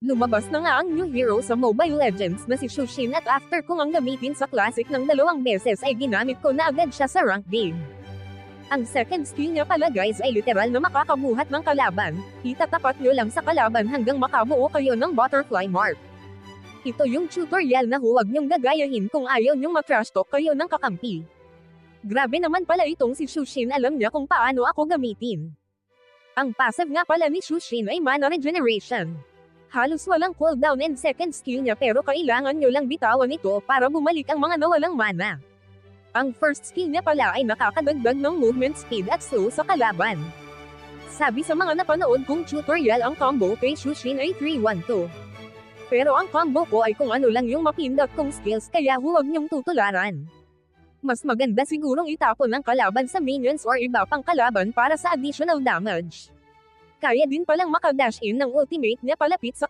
Lumabas na nga ang new hero sa Mobile Legends na si Shushin at after kong ang gamitin sa Classic ng 2 beses ay ginamit ko na agad siya sa rank game. Ang second skill niya pala guys ay literal na makakabuhat ng kalaban, itatapat nyo lang sa kalaban hanggang makabuo kayo ng butterfly mark. Ito yung tutorial na huwag nyong gagayahin kung ayaw nyong matrash talk kayo ng kakampi. Grabe naman pala itong si Shushin, alam niya kung paano ako gamitin. Ang passive nga pala ni Shushin ay mana regeneration. Halos walang cooldown and second skill niya pero kailangan nyo lang bitawan ito para bumalik ang mga nawalang mana. Ang first skill niya pala ay nakakadagdag ng movement speed at slow sa kalaban. Sabi sa mga napanood kong tutorial ang combo kay Shushin ay 3-1-2. Pero ang combo ko ay kung ano lang yung mapindot kong skills kaya huwag nyong tutularan. Mas maganda sigurong itapon ng kalaban sa minions or iba pang kalaban para sa additional damage. Kaya din palang makadash in ng ultimate niya palapit sa kalaban.